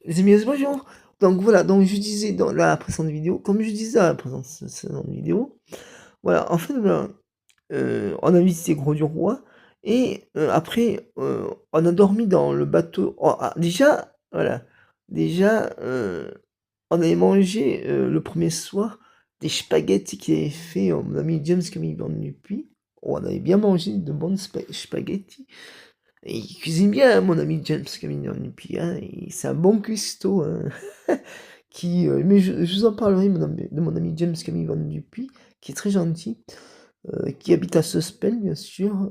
Les amis, bonjour. Donc voilà, donc je disais dans la précédente vidéo, comme je disais dans la précédente vidéo, voilà, en fait, voilà, on a visité Grau-du-Roi et après, on a dormi dans le bateau. Oh, ah, déjà, voilà, déjà, on avait mangé le premier soir des spaghettis qu'il avait fait mon ami James qui m'est venu depuis. Oh, on avait bien mangé de bonnes spaghettis. Et il cuisine bien, hein, mon ami James Camillon. Et puis, hein, c'est un bon cuistot. Hein, mais je vous en parlerai de mon ami James Camille Van Dupuis, qui est très gentil, qui habite à Suspel, bien sûr,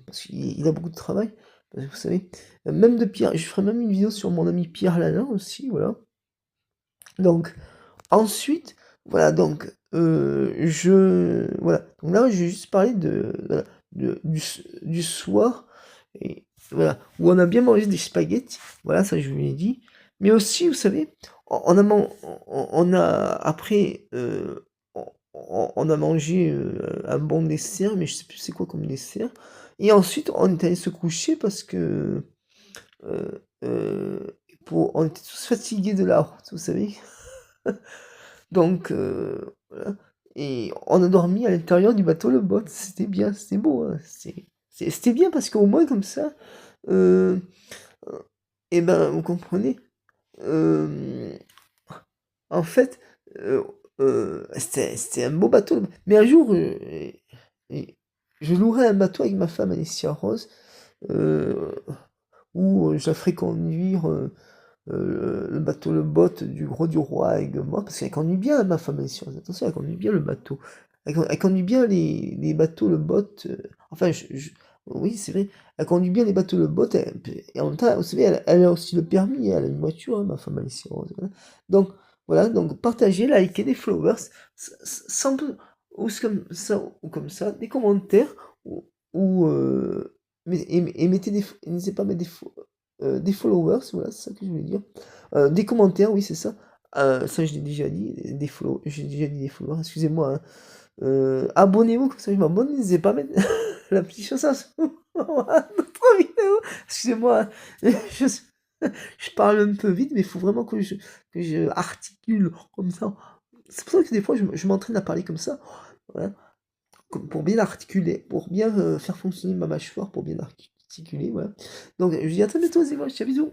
parce qu'il a beaucoup de travail. Parce que vous savez, même de Pierre, je ferai même une vidéo sur mon ami Pierre Lalin aussi, voilà. Donc, ensuite, voilà, donc, voilà. Donc là, je vais juste parler voilà, du soir, et voilà, où on a bien mangé des spaghettis, voilà, ça je vous l'ai dit. Mais aussi, vous savez, on a, après, on a mangé un bon dessert, mais je sais plus c'est quoi comme dessert. Et ensuite, on est allé se coucher parce que, on était tous fatigués de la route, vous savez. Donc, voilà. Et on a dormi à l'intérieur du bateau Le Botte. C'était bien, c'était beau, hein. C'était bien parce qu'au moins comme ça, euh, et ben, vous comprenez, euh, en fait, euh, c'était un beau bateau. Mais un jour, et je louerai un bateau avec ma femme Alicia Rose, euh, où je la ferai conduire. Le bateau Le Botte du Gros du Roi avec moi, parce qu'elle conduit bien ma femme est sûre, attention, elle conduit bien le bateau. Elle conduit bien les bateaux Le Botte, enfin, oui, c'est vrai, elle conduit bien les bateaux Le Botte, et en même temps, vous savez, elle a aussi le permis, elle a une voiture, hein, ma femme est sûre. Voilà. Donc, voilà, donc partagez, likez des followers, sans, ou comme ça, des commentaires, ou et mettez n'hésitez pas à mettre des followers, voilà, c'est ça que je voulais dire. Des commentaires, oui, c'est ça. Ça, je l'ai déjà dit, j'ai déjà dit des followers, excusez-moi. Hein. Abonnez-vous, comme ça je m'abonne, n'hésitez pas à mettre la petite chose à notre vidéo. Excusez-moi, hein. je, je parle un peu vite, mais il faut vraiment que je articule comme ça. C'est pour ça que des fois, je m'entraîne à parler comme ça, voilà, pour bien articuler, pour bien faire fonctionner ma mâchoire, pour bien articuler, voilà. Donc, je vous dis à très bientôt, c'est moi, ciao, bisous.